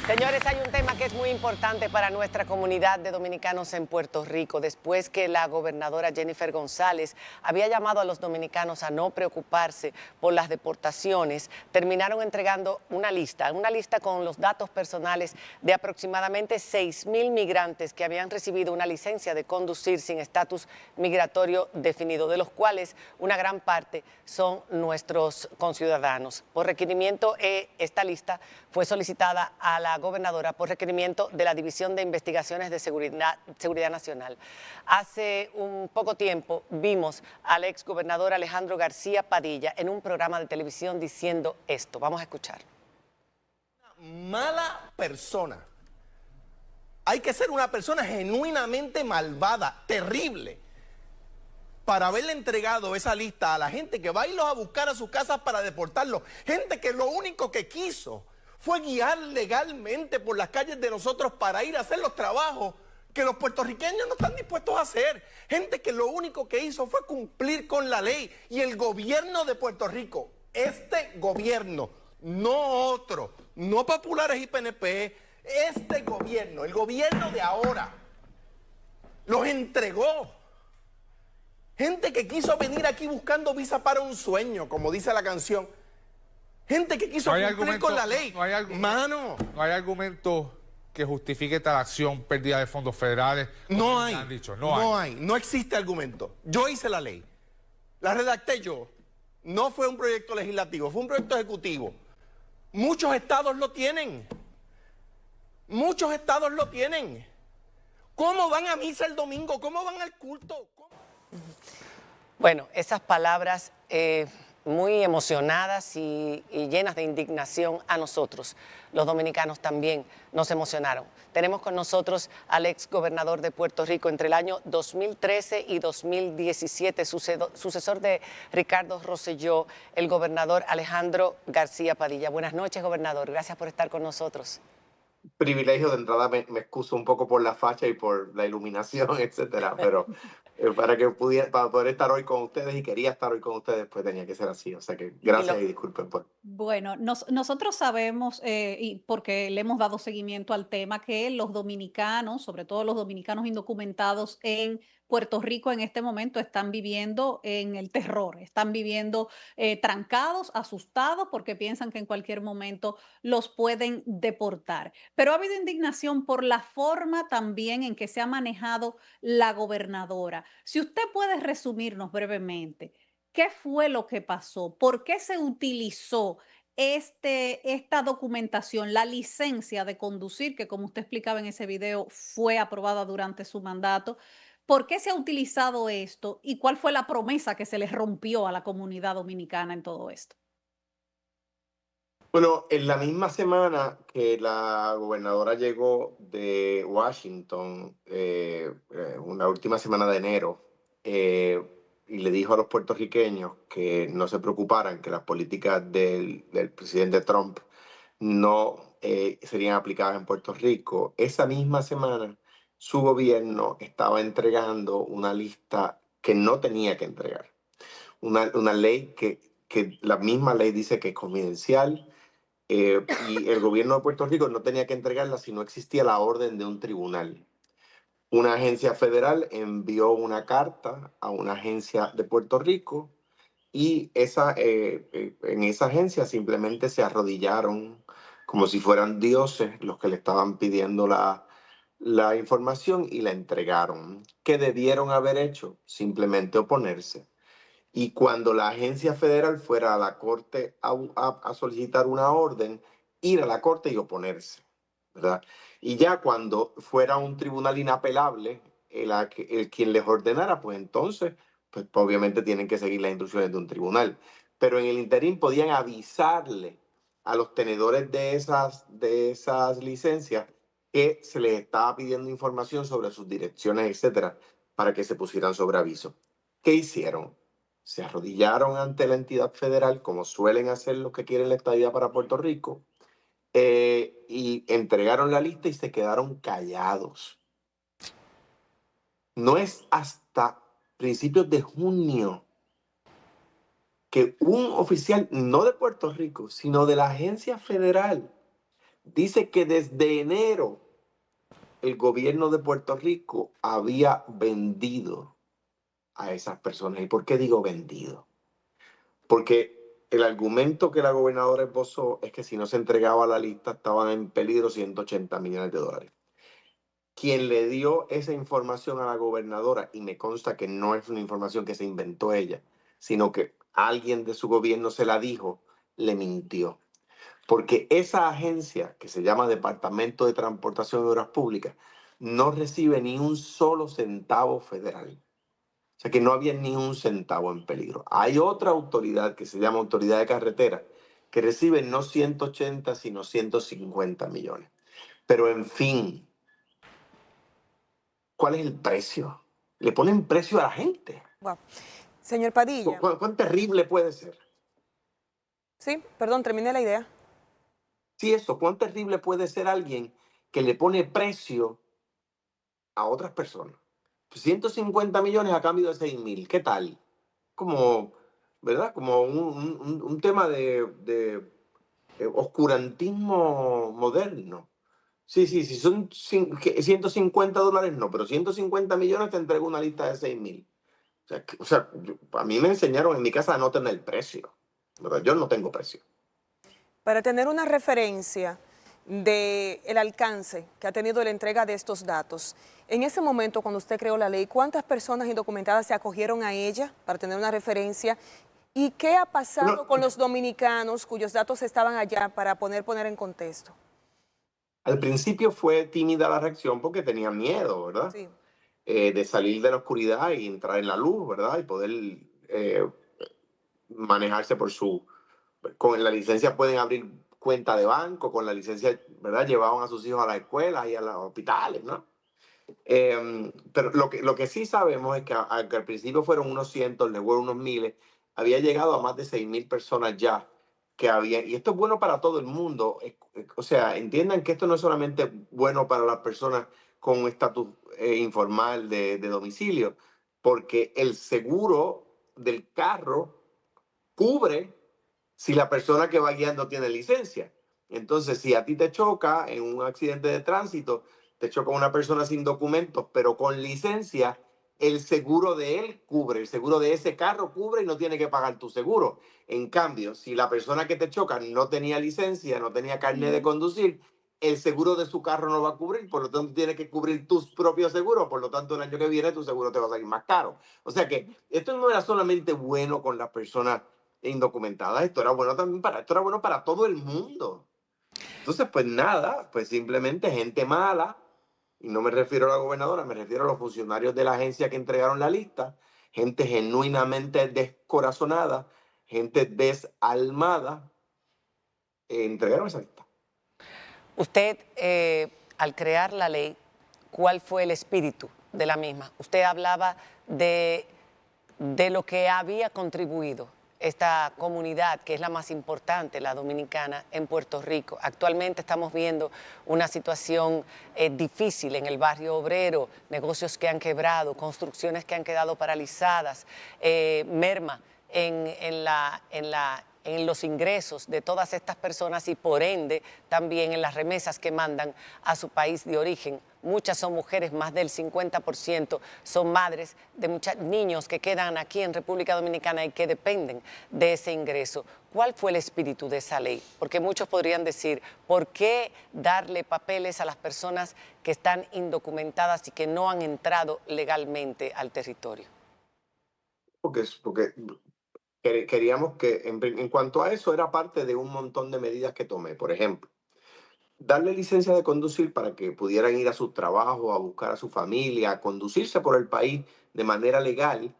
Señores, hay un tema que es muy importante para nuestra comunidad de dominicanos en Puerto Rico. Después que la gobernadora Jennifer González había llamado a los dominicanos a no preocuparse por las deportaciones, terminaron entregando una lista con los datos personales de aproximadamente 6,000 migrantes que habían recibido una licencia de conducir sin estatus migratorio definido, de los cuales una gran parte son nuestros conciudadanos. Por requerimiento, esta lista fue solicitada a la gobernadora por requerimiento de la División de Investigaciones de Seguridad Nacional. Hace un poco tiempo vimos al exgobernador Alejandro García Padilla en un programa de televisión diciendo esto. Vamos a escuchar. Mala persona. Hay que ser una persona genuinamente malvada, terrible, para haberle entregado esa lista a la gente que va a irlos a buscar a sus casas para deportarlos. Gente que lo único que quiso fue guiar legalmente por las calles de nosotros para ir a hacer los trabajos que los puertorriqueños no están dispuestos a hacer. Gente que lo único que hizo fue cumplir con la ley. Y el gobierno de Puerto Rico, este gobierno, no otro, no populares y PNP, este gobierno, el gobierno de ahora, los entregó. Gente que quiso venir aquí buscando visa para un sueño, como dice la canción. Gente que quiso cumplir con la ley. No hay argumento que justifique tal acción, pérdida de fondos federales. No hay. Han dicho. No existe argumento. Yo hice la ley. La redacté yo. No fue un proyecto legislativo, fue un proyecto ejecutivo. Muchos estados lo tienen. Muchos estados lo tienen. ¿Cómo van a misa el domingo? ¿Cómo van al culto? Bueno, esas palabras muy emocionadas y llenas de indignación a nosotros, los dominicanos también nos emocionaron. Tenemos con nosotros al ex gobernador de Puerto Rico entre el año 2013 y 2017, sucesor de Ricardo Rosselló, el gobernador Alejandro García Padilla. Buenas noches, gobernador. Gracias por estar con nosotros. Privilegio de entrada, me excuso un poco por la facha y por la iluminación, etcétera, pero para poder estar hoy con ustedes, y quería estar hoy con ustedes, pues tenía que ser así, o sea que gracias y disculpen por... Bueno, nosotros sabemos, y porque le hemos dado seguimiento al tema, que los dominicanos, sobre todo los dominicanos indocumentados en Puerto Rico en este momento, están viviendo en el terror, están viviendo trancados, asustados, porque piensan que en cualquier momento los pueden deportar. Pero ha habido indignación por la forma también en que se ha manejado la gobernadora. Si usted puede resumirnos brevemente. ¿Qué fue lo que pasó? ¿Por qué se utilizó esta documentación, la licencia de conducir, que como usted explicaba en ese video, fue aprobada durante su mandato? ¿Por qué se ha utilizado esto y cuál fue la promesa que se les rompió a la comunidad dominicana en todo esto? Bueno, en la misma semana que la gobernadora llegó de Washington, una última semana de enero, eh, y le dijo a los puertorriqueños que no se preocuparan, que las políticas del presidente Trump no serían aplicadas en Puerto Rico. Esa misma semana, su gobierno estaba entregando una lista que no tenía que entregar. Una ley que la misma ley dice que es confidencial, y el gobierno de Puerto Rico no tenía que entregarla si no existía la orden de un tribunal. Una agencia federal envió una carta a una agencia de Puerto Rico y en esa agencia simplemente se arrodillaron como si fueran dioses los que le estaban pidiendo la información y la entregaron. ¿Qué debieron haber hecho? Simplemente oponerse. Y cuando la agencia federal fuera a la corte a solicitar una orden, ir a la corte y oponerse, ¿verdad? Y ya cuando fuera un tribunal inapelable, el quien les ordenara, pues entonces, pues obviamente tienen que seguir las instrucciones de un tribunal. Pero en el interín podían avisarle a los tenedores de esas licencias que se les estaba pidiendo información sobre sus direcciones, etcétera, para que se pusieran sobre aviso. ¿Qué hicieron? Se arrodillaron ante la entidad federal, como suelen hacer los que quieren la estadía para Puerto Rico, y entregaron la lista y se quedaron callados. No es hasta principios de junio que un oficial, no de Puerto Rico, sino de la agencia federal, dice que desde enero el gobierno de Puerto Rico había vendido a esas personas. ¿Y por qué digo vendido? Porque el argumento que la gobernadora esbozó es que si no se entregaba la lista estaban en peligro 180 millones de dólares. Quien le dio esa información a la gobernadora, y me consta que no es una información que se inventó ella, sino que alguien de su gobierno se la dijo, le mintió. Porque esa agencia, que se llama Departamento de Transportación y Obras Públicas, no recibe ni un solo centavo federal. O sea que no había ni un centavo en peligro. Hay otra autoridad que se llama Autoridad de Carretera, que recibe no 180, sino 150 millones. Pero en fin, ¿cuál es el precio? Le ponen precio a la gente. Wow. Señor Padilla, ¿Cuán terrible puede ser? sí, perdón, terminé la idea. Sí, eso, ¿cuán terrible puede ser alguien que le pone precio a otras personas? 150 millones a cambio de 6.000, ¿qué tal? Como, ¿verdad? Como un tema de oscurantismo moderno. Sí, sí, sí, son 150 dólares, no, pero 150 millones te entrego una lista de 6.000. A mí me enseñaron en mi casa a no tener precio, ¿verdad? Yo no tengo precio. Para tener una referencia del alcance que ha tenido la entrega de estos datos, en ese momento cuando usted creó la ley, ¿cuántas personas indocumentadas se acogieron a ella para tener una referencia? ¿Y qué ha pasado No, con los dominicanos cuyos datos estaban allá para poner en contexto? al principio fue tímida la reacción porque tenían miedo, ¿verdad? Sí. De salir de la oscuridad y entrar en la luz, ¿verdad? Y poder eh, manejarse con la licencia pueden abrir cuenta de banco, con la licencia, ¿verdad? Llevaban a sus hijos a la escuela y a los hospitales, ¿no? Pero lo que sí sabemos es que aunque al principio fueron unos cientos, luego unos miles, había llegado a más de 6.000 personas ya que había, y esto es bueno para todo el mundo, o sea, entiendan que esto no es solamente bueno para las personas con un estatus informal de domicilio, porque el seguro del carro cubre si la persona que va guiando tiene licencia. Entonces, si a ti te choca en un accidente de tránsito, te choca una persona sin documentos, pero con licencia, el seguro de él cubre, el seguro de ese carro cubre y no tiene que pagar tu seguro. En cambio, si la persona que te choca no tenía licencia, no tenía carnet de conducir, el seguro de su carro no va a cubrir, por lo tanto tienes que cubrir tus propios seguros, por lo tanto el año que viene tu seguro te va a salir más caro. O sea que esto no era solamente bueno con las personas indocumentadas, esto era bueno para todo el mundo. Entonces, pues nada, pues simplemente gente mala, y no me refiero a la gobernadora, me refiero a los funcionarios de la agencia que entregaron la lista, gente genuinamente descorazonada, gente desalmada, entregaron esa lista. Usted, al crear la ley, ¿cuál fue el espíritu de la misma? Usted hablaba de lo que había contribuido esta comunidad, que es la más importante, la dominicana, en Puerto Rico. Actualmente estamos viendo una situación difícil en el barrio obrero, negocios que han quebrado, construcciones que han quedado paralizadas, merma en los ingresos de todas estas personas y por ende también en las remesas que mandan a su país de origen. Muchas son mujeres, más del 50% son madres de muchos niños que quedan aquí en República Dominicana y que dependen de ese ingreso. ¿Cuál fue el espíritu de esa ley? Porque muchos podrían decir, ¿por qué darle papeles a las personas que están indocumentadas y que no han entrado legalmente al territorio? Porque queríamos que, en cuanto a eso, era parte de un montón de medidas que tomé. Por ejemplo, darle licencia de conducir para que pudieran ir a su trabajo, a buscar a su familia, a conducirse por el país de manera legal,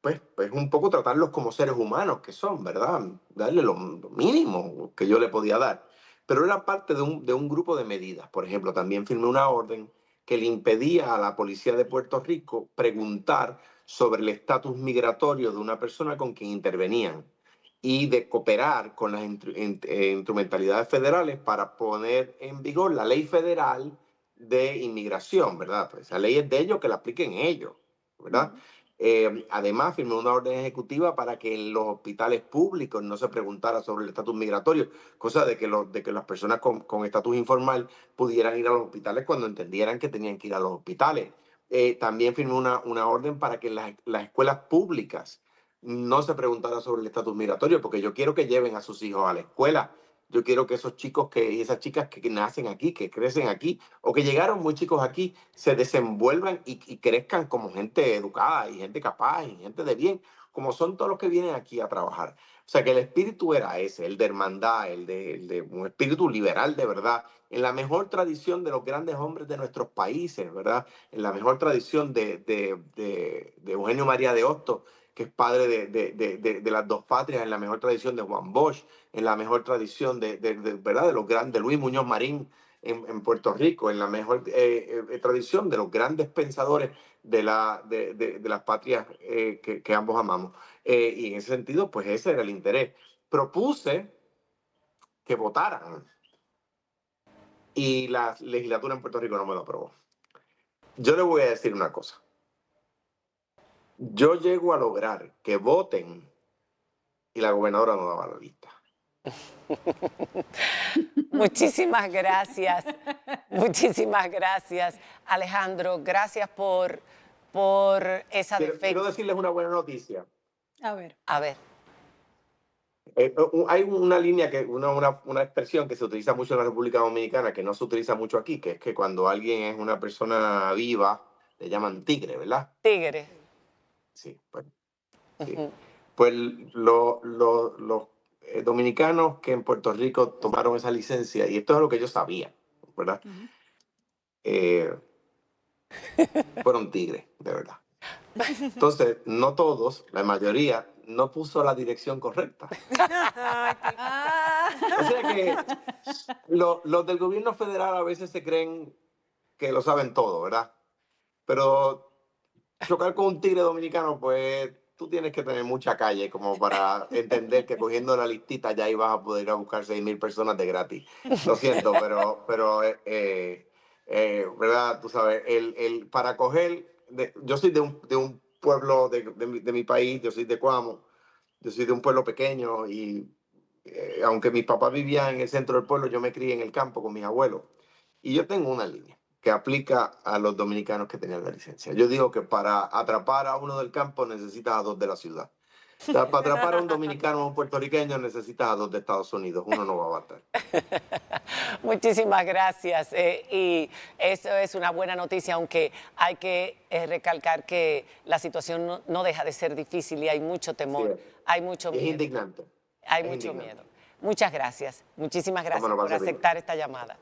pues un poco tratarlos como seres humanos que son, ¿verdad? Darle lo mínimo que yo le podía dar. Pero era parte de un grupo de medidas. Por ejemplo, también firmé una orden que le impedía a la policía de Puerto Rico preguntar sobre el estatus migratorio de una persona con quien intervenían y de cooperar con las instrumentalidades federales para poner en vigor la ley federal de inmigración, ¿verdad? Pues esa ley es de ellos, que la apliquen ellos, ¿verdad? Además, firmé una orden ejecutiva para que en los hospitales públicos no se preguntara sobre el estatus migratorio, cosa de que las personas con estatus informal pudieran ir a los hospitales cuando entendieran que tenían que ir a los hospitales. También firmé una orden para que en las escuelas públicas no se preguntara sobre el estatus migratorio, porque yo quiero que lleven a sus hijos a la escuela. Yo quiero que esos chicos y esas chicas que nacen aquí, que crecen aquí, o que llegaron muy chicos aquí, se desenvuelvan y crezcan como gente educada y gente capaz y gente de bien, como son todos los que vienen aquí a trabajar. O sea, que el espíritu era ese, el de hermandad, el de un espíritu liberal de verdad, en la mejor tradición de los grandes hombres de nuestros países, ¿verdad? En la mejor tradición de Eugenio María de Hostos, que es padre de las dos patrias, en la mejor tradición de Juan Bosch, en la mejor tradición ¿verdad? De los grandes, de Luis Muñoz Marín en Puerto Rico, en la mejor tradición de los grandes pensadores de las patrias que ambos amamos. Y en ese sentido, pues ese era el interés. Propuse que votaran y la legislatura en Puerto Rico no me lo aprobó. Yo le voy a decir una cosa. Yo llego a lograr que voten y la gobernadora no daba la lista. Muchísimas gracias. Muchísimas gracias, Alejandro. Gracias por esa Quiero defensa. decirles una buena noticia. A ver. A ver. Hay una línea, una expresión que se utiliza mucho en la República Dominicana, que no se utiliza mucho aquí, que es que cuando alguien es una persona viva, le llaman tigre, ¿verdad? Tigre. Sí, pues, sí. Ujú. Pues los dominicanos que en Puerto Rico tomaron esa licencia, y esto es lo que yo sabía, ¿verdad? Ujú. Fueron tigres, de verdad. Entonces, no todos, la mayoría, no puso la dirección correcta. O sea que los del gobierno federal a veces se creen que lo saben todo, ¿verdad? Pero chocar con un tigre dominicano, pues tú tienes que tener mucha calle como para entender que cogiendo la listita ya ibas a poder ir a buscar 6,000 personas de gratis. Lo siento, pero ¿verdad? Tú sabes, para coger, yo soy de un pueblo de mi país, yo soy de Cuamo, yo soy de un pueblo pequeño y aunque mis papás vivían en el centro del pueblo, yo me crié en el campo con mis abuelos. Y yo tengo una línea que aplica a los dominicanos que tenían la licencia. Yo digo que para atrapar a uno del campo necesitas a dos de la ciudad. O sea, para atrapar a un dominicano o un puertorriqueño necesitas a dos de Estados Unidos. Uno no va a bastar. Muchísimas gracias. Y eso es una buena noticia, aunque hay que recalcar que la situación no deja de ser difícil y hay mucho temor, Sí, hay mucho es miedo. indignante. Hay Es mucho indignante. miedo. Muchas gracias. Muchísimas gracias Cómo no, va a por servir. aceptar esta llamada.